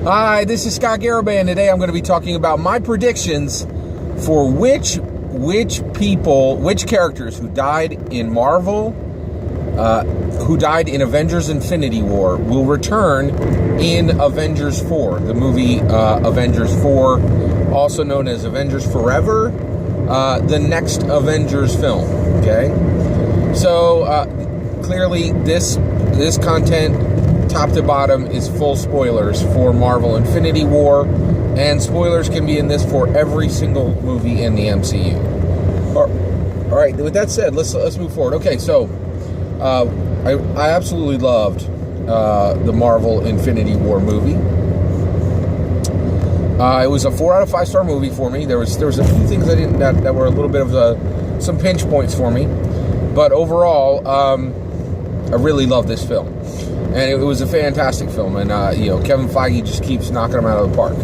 Hi, this is Scott Garibay, and today I'm going to be talking about my predictions for which characters who died in Marvel, who died in Avengers Infinity War, will return in Avengers 4, the movie Avengers 4, also known as Avengers Forever, the next Avengers film, okay? So, clearly this content, top to bottom, is full spoilers for Marvel Infinity War, and spoilers can be in this for every single movie in the MCU. All right, with that said, let's move forward. Okay, so I absolutely loved the Marvel Infinity War movie. It was a 4 out of 5 star movie for me. There was a few things that were a little bit of some pinch points for me, but overall, I really loved this film. And it was a fantastic film, and Kevin Feige just keeps knocking them out of the park.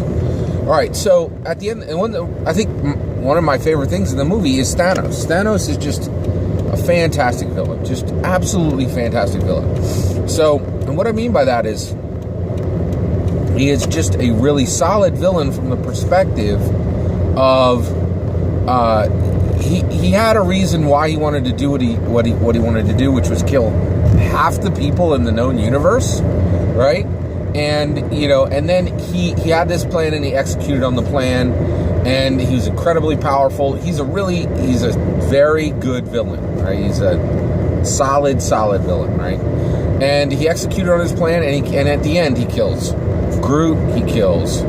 All right, so at the end, and I think one of my favorite things in the movie is Thanos. Thanos is just a fantastic villain, just absolutely fantastic villain. So, and what I mean by that is, he is just a really solid villain from the perspective of he had a reason why he wanted to do what he wanted to do, which was kill half the people in the known universe, right? And and then he had this plan and he executed on the plan, and he was incredibly powerful. He's a very good villain, right? He's a solid villain, right? And he executed on his plan, and at the end he kills Groot, he kills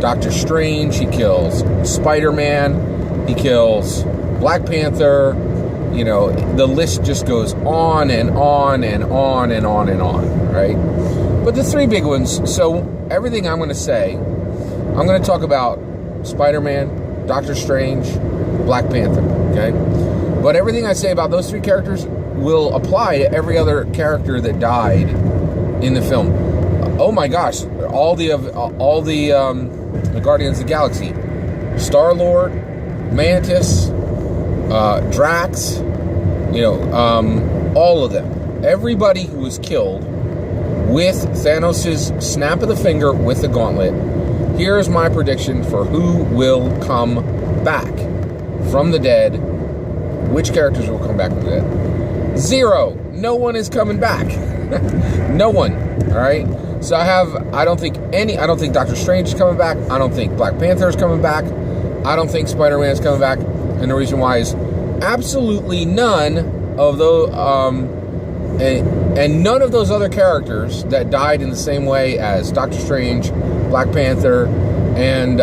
Doctor Strange, he kills Spiderman, he kills Black Panther. The list just goes on and on and on and on and on, right? But the three big ones, so everything I'm going to say, I'm going to talk about Spider-Man, Doctor Strange, Black Panther, okay? But everything I say about those three characters will apply to every other character that died in the film. Oh my gosh, all the Guardians of the Galaxy, Star-Lord, Mantis, Drax, all of them. Everybody who was killed with Thanos' snap of the finger with the gauntlet. Here's my prediction for who will come back from the dead. Which characters will come back from the dead? Zero. No one is coming back. No one. All right. So I don't think Doctor Strange is coming back. I don't think Black Panther is coming back. I don't think Spider-Man is coming back. And the reason why is absolutely none of those, and none of those other characters that died in the same way as Doctor Strange, Black Panther, and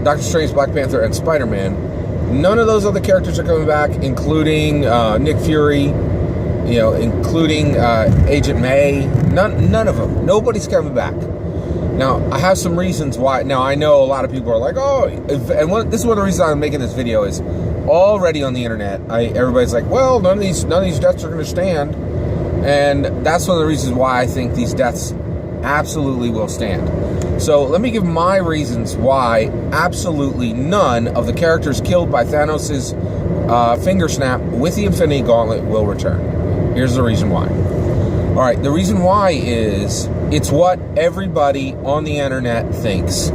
Doctor Strange, Black Panther, and Spider-Man. None of those other characters are coming back, including Nick Fury, including Agent May. None of them. Nobody's coming back. Now, I have some reasons why. Now, I know a lot of people are like, this is one of the reasons I'm making this video is already on the internet. Everybody's like, well, none of these deaths are going to stand. And that's one of the reasons why I think these deaths absolutely will stand. So let me give my reasons why absolutely none of the characters killed by Thanos' finger snap with the Infinity Gauntlet will return. Here's the reason why. All right, the reason why is it's what everybody on the internet thinks.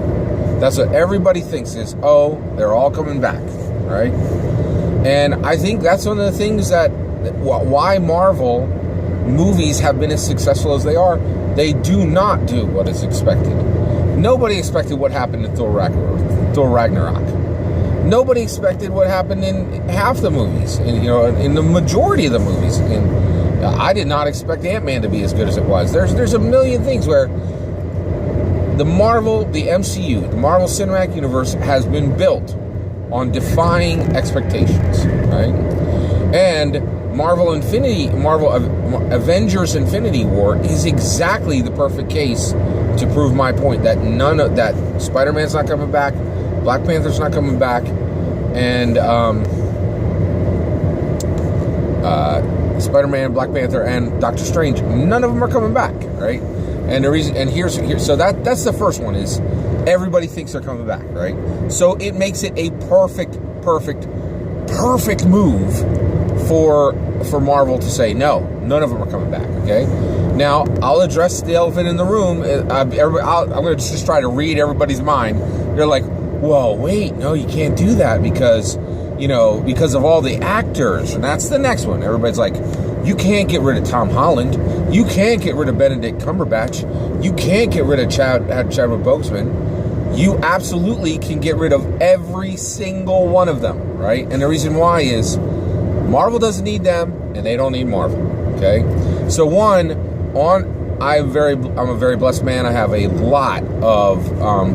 That's what everybody thinks is, they're all coming back, right? And I think that's one of the things why Marvel movies have been as successful as they are. They do not do what is expected. Nobody expected what happened in Thor Ragnarok. Nobody expected what happened in half the movies, in the majority of the movies. I did not expect Ant-Man to be as good as it was. There's a million things where the MCU, the Marvel Cinematic Universe, has been built on defying expectations, right? And Avengers Infinity War is exactly the perfect case to prove my point that Spider-Man's not coming back, Black Panther's not coming back, and Spider-Man, Black Panther, and Doctor Strange, none of them are coming back, right? And the reason, and here's so that's the first one is everybody thinks they're coming back, right? So it makes it a perfect move for for Marvel to say, no, none of them are coming back, okay? Now, I'll address the elephant in the room. I'm going to just try to read everybody's mind. They're like, well, wait, no, you can't do that because, because of all the actors. And that's the next one. Everybody's like, you can't get rid of Tom Holland. You can't get rid of Benedict Cumberbatch. You can't get rid of Chadwick Boseman. You absolutely can get rid of every single one of them, right? And the reason why is Marvel doesn't need them, and they don't need Marvel, okay? So I'm a very blessed man. I have a lot of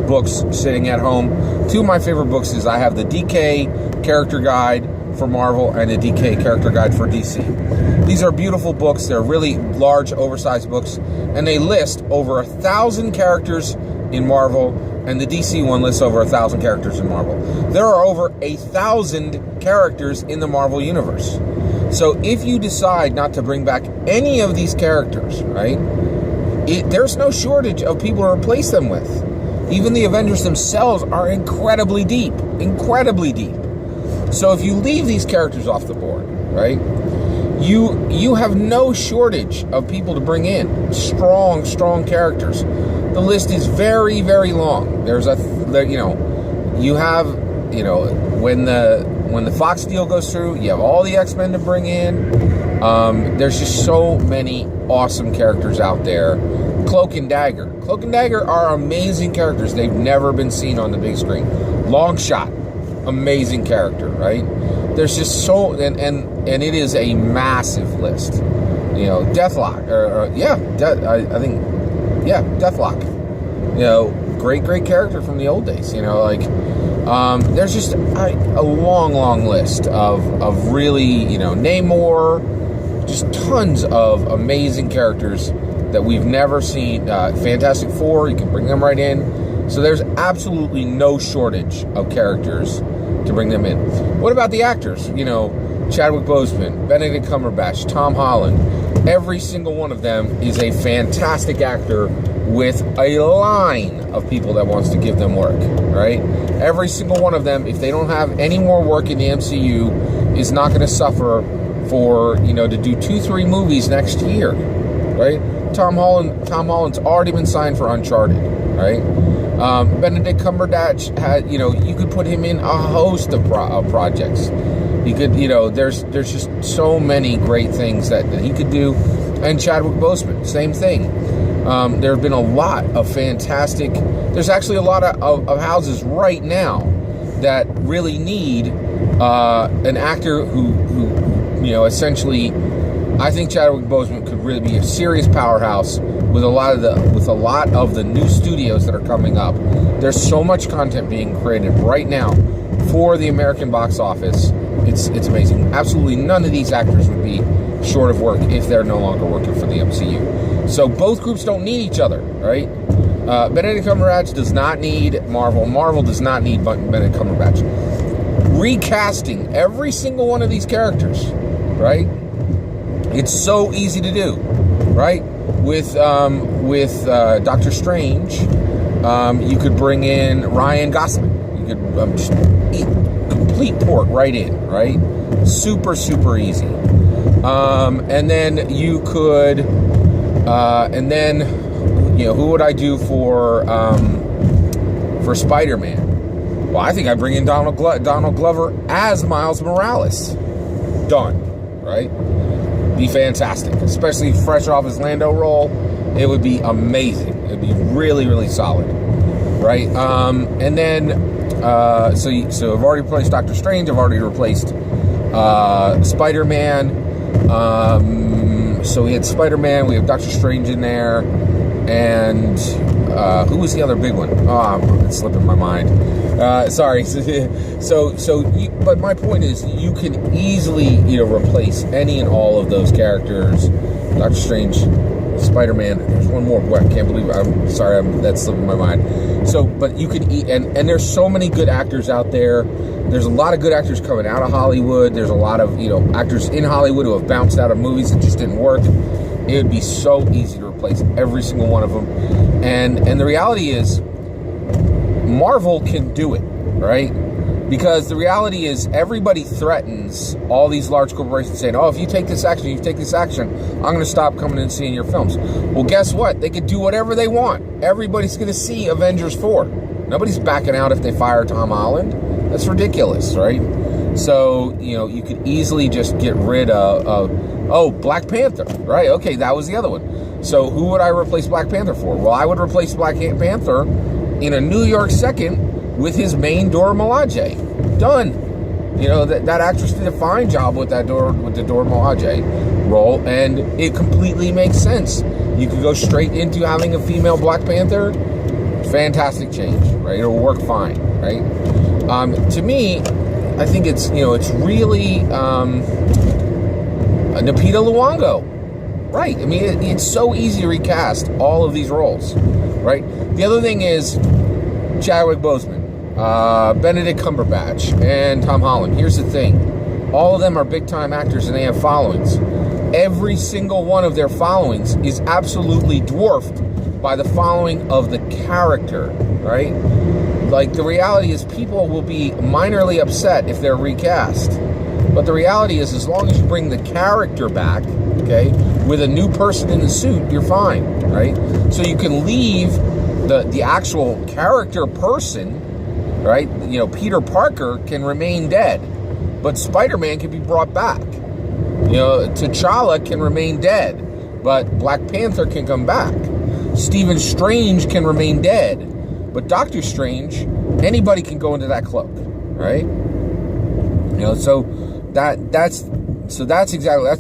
books sitting at home. Two of my favorite books is I have the DK Character Guide for Marvel and the DK Character Guide for DC. These are beautiful books. They're really large, oversized books, and they list over 1,000 characters in Marvel, and the DC one lists over 1,000 characters in Marvel. There are over 1,000 characters in the Marvel Universe. So if you decide not to bring back any of these characters, right, there's no shortage of people to replace them with. Even the Avengers themselves are incredibly deep. So if you leave these characters off the board, right, you have no shortage of people to bring in. Strong characters. The list is very, very long. When the Fox deal goes through, you have all the X-Men to bring in. There's just so many awesome characters out there. Cloak and Dagger. Cloak and Dagger are amazing characters. They've never been seen on the big screen. Longshot, amazing character, right? There's just so, and it is a massive list. Deathlock, Deathlock. Great character from the old days. There's just a long list of really, Namor, just tons of amazing characters that we've never seen. Fantastic Four, you can bring them right in. So there's absolutely no shortage of characters to bring them in. What about the actors? Chadwick Boseman, Benedict Cumberbatch, Tom Holland. Every single one of them is a fantastic actor with a line of people that wants to give them work, right? Every single one of them, if they don't have any more work in the MCU, is not going to suffer for, to do 2-3 movies next year, right? Tom Holland's already been signed for Uncharted, right? Benedict Cumberbatch had, you could put him in a host of projects. You could, there's just so many great things that he could do. And Chadwick Boseman, same thing. There have been a lot of fantastic, there's actually a lot of houses right now that really need an actor who essentially, I think Chadwick Boseman could really be a serious powerhouse with a lot of the new studios that are coming up. There's so much content being created right now for the American box office. It's amazing. Absolutely none of these actors would be short of work if they're no longer working for the MCU. So both groups don't need each other, right? Benedict Cumberbatch does not need Marvel. Marvel does not need Benedict Cumberbatch. Recasting every single one of these characters, right? It's so easy to do, right? With Doctor Strange, you could bring in Ryan Gosling. You could just complete port right in, right? Super easy. And then you could, who would I do for Spider-Man? Well, I think I'd bring in Donald Glover as Miles Morales. Done, right? Be fantastic, especially fresh off his Lando role. It would be amazing. It'd be really solid, right? And then so I've already replaced Doctor Strange. I've already replaced Spider-Man. So we had Spider-Man. We have Doctor Strange in there, and who was the other big one? Oh, it's slipping my mind. Sorry. But my point is, you can easily, replace any and all of those characters. Doctor Strange, Spider-Man. There's one more. Boy, I can't believe it. I'm sorry. That's slipping my mind. So, but you could and there's so many good actors out there. There's a lot of good actors coming out of Hollywood. There's a lot of, actors in Hollywood who have bounced out of movies that just didn't work. It would be so easy to replace every single one of them. And the reality is, Marvel can do it, right? Because the reality is everybody threatens all these large corporations saying, oh, if you take this action, I'm going to stop coming and seeing your films. Well, guess what? They could do whatever they want. Everybody's going to see Avengers 4. Nobody's backing out if they fire Tom Holland. That's ridiculous, right? So, you could easily just get rid of Black Panther, right? Okay, that was the other one. So who would I replace Black Panther for? Well, I would replace Black Panther in a New York second with his main Dora Milaje. Done. That actress did a fine job with the Dora Milaje role, and it completely makes sense. You could go straight into having a female Black Panther. Fantastic change, right? It'll work fine, right? To me, I think it's really Lupita Nyong'o, right? I mean, it's so easy to recast all of these roles, right? The other thing is Chadwick Boseman, Benedict Cumberbatch, and Tom Holland. Here's the thing. All of them are big-time actors and they have followings. Every single one of their followings is absolutely dwarfed by the following of the character, right? Like, the reality is people will be minorly upset if they're recast. But the reality is, as long as you bring the character back, okay, with a new person in the suit, you're fine, right? So you can leave the actual character person, right? Peter Parker can remain dead, but Spider-Man can be brought back. T'Challa can remain dead, but Black Panther can come back. Stephen Strange can remain dead, but Doctor Strange, anybody can go into that cloak, right? So that's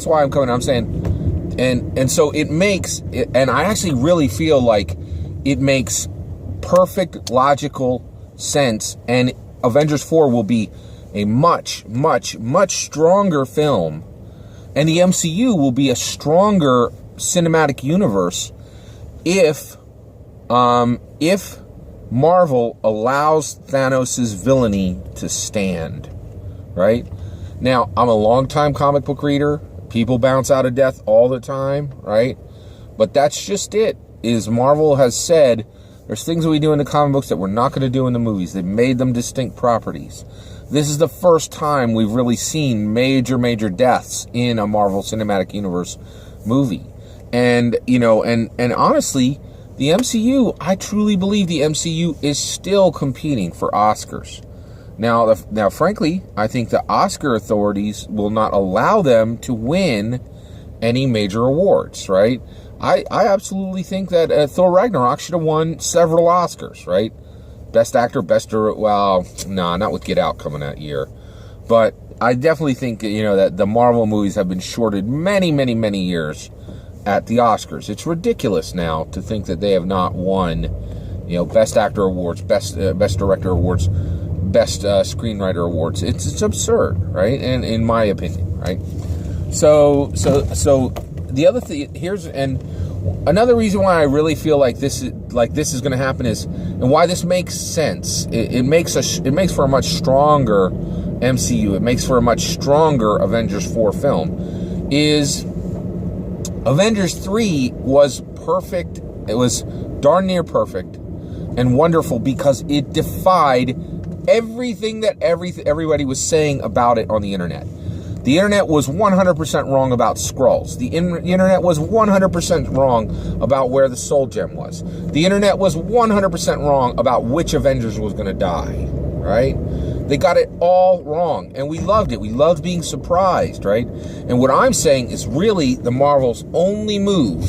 why I'm coming. I'm saying, and so it makes it, and I actually really feel like it makes perfect logical sense, and Avengers 4 will be a much, much, much stronger film, and the MCU will be a stronger cinematic universe if Marvel allows Thanos' villainy to stand, right? Now, I'm a long-time comic book reader. People bounce out of death all the time, right? But that's just it, is Marvel has said there's things that we do in the comic books that we're not going to do in the movies. They've made them distinct properties. This is the first time we've really seen major deaths in a Marvel Cinematic Universe movie. And, and honestly, the MCU, I truly believe the MCU is still competing for Oscars. Now, frankly, I think the Oscar authorities will not allow them to win any major awards, right? I absolutely think that Thor Ragnarok should have won several Oscars, right? Best Actor, not with Get Out coming that year. But I definitely think, that the Marvel movies have been shorted many years at the Oscars. It's ridiculous now to think that they have not won, Best Actor awards, Best Director awards, Best Screenwriter awards. It's absurd, right? And in my opinion, right? So the other thing here's, and another reason why I really feel like this is going to happen is, and why this makes sense. It makes for a much stronger MCU. It makes for a much stronger Avengers 4 film. Is Avengers 3 was perfect. It was darn near perfect and wonderful because it defied everything that everybody was saying about it on the internet. The internet was 100% wrong about Skrulls. The internet was 100% wrong about where the Soul Gem was. The internet was 100% wrong about which Avengers was going to die, right? They got it all wrong, and we loved it. We loved being surprised, right? And what I'm saying is really the Marvel's only move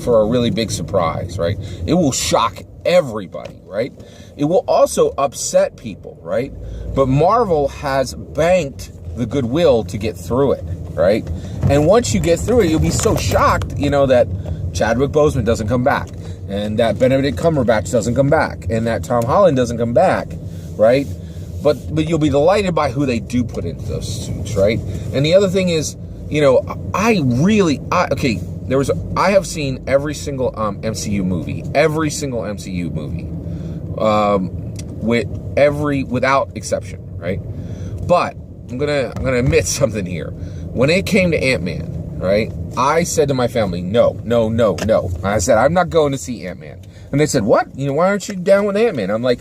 for a really big surprise, right? It will shock everybody, right? It will also upset people, right? But Marvel has banked the goodwill to get through it, right? And once you get through it, you'll be so shocked, that Chadwick Boseman doesn't come back, and that Benedict Cumberbatch doesn't come back, and that Tom Holland doesn't come back, right? But you'll be delighted by who they do put into those suits, right? And the other thing is, I have seen every single MCU movie, without exception, right? But I'm gonna admit something here. When it came to Ant-Man, right, I said to my family, no. I said, I'm not going to see Ant-Man. And they said, what? Why aren't you down with Ant-Man? I'm like,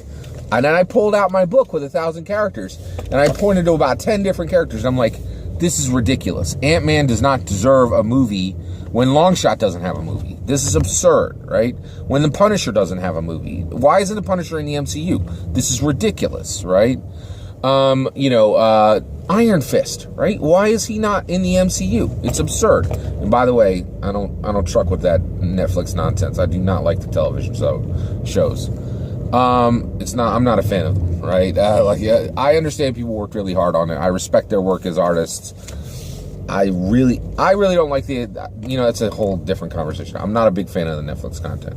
And then I pulled out my book with 1,000 characters, and I pointed to about 10 different characters. I'm like, this is ridiculous. Ant-Man does not deserve a movie when Longshot doesn't have a movie. This is absurd, right? When the Punisher doesn't have a movie. Why isn't the Punisher in the MCU? This is ridiculous, right? Iron Fist, right? Why is he not in the MCU? It's absurd. And by the way, I don't truck with that Netflix nonsense. I do not like the television shows. I'm not a fan of them, right? I understand people worked really hard on it. I respect their work as artists. I really don't like it's a whole different conversation. I'm not a big fan of the Netflix content.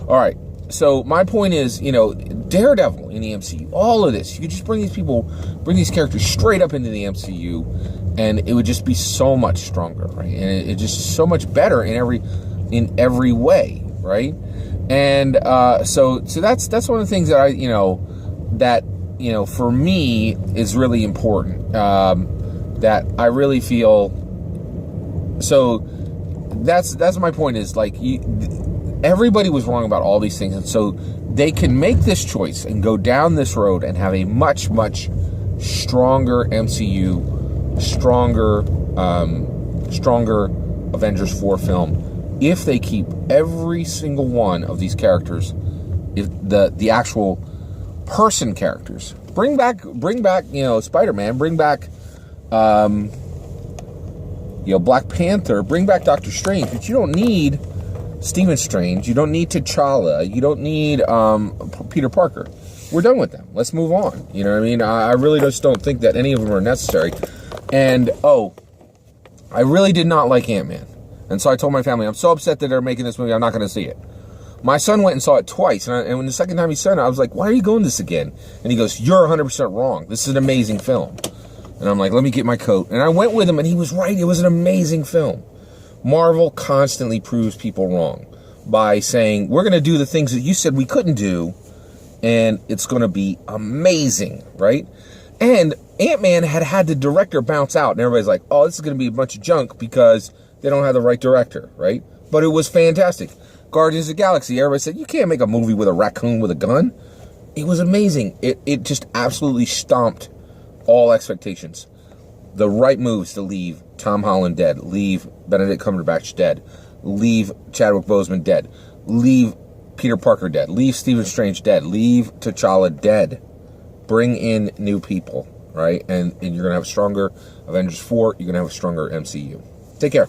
All right. So my point is, Daredevil in the MCU, all of this, you could just bring these characters straight up into the MCU, and it would just be so much stronger, right? And it's just so much better in every way, right? And so that's one of the things that for me is really important. That I really feel. So that's my point. Is like everybody was wrong about all these things, and so they can make this choice and go down this road and have a much, much stronger MCU, stronger Avengers 4 film if they keep every single one of these characters, if the actual person characters. Bring back Spider-Man, bring back Black Panther, bring back Doctor Strange, but you don't need Stephen Strange, you don't need T'Challa, you don't need Peter Parker. We're done with them. Let's move on. You know what I mean? I really just don't think that any of them are necessary. And, I really did not like Ant-Man. And so I told my family, I'm so upset that they're making this movie, I'm not going to see it. My son went and saw it twice, and when the second time he saw it, I was like, why are you going this again? And he goes, you're 100% wrong. This is an amazing film. And I'm like, let me get my coat. And I went with him, and he was right. It was an amazing film. Marvel constantly proves people wrong by saying, we're going to do the things that you said we couldn't do, and it's going to be amazing, right? And Ant-Man had the director bounce out, and everybody's like, oh, this is going to be a bunch of junk because they don't have the right director, right? But it was fantastic. Guardians of the Galaxy, everybody said, you can't make a movie with a raccoon with a gun. It was amazing. It just absolutely stomped all expectations. The right moves to leave Tom Holland dead, leave Benedict Cumberbatch dead, leave Chadwick Boseman dead, leave Peter Parker dead, leave Stephen Strange dead, leave T'Challa dead. Bring in new people, right? And you're going to have a stronger Avengers 4, you're going to have a stronger MCU. Take care.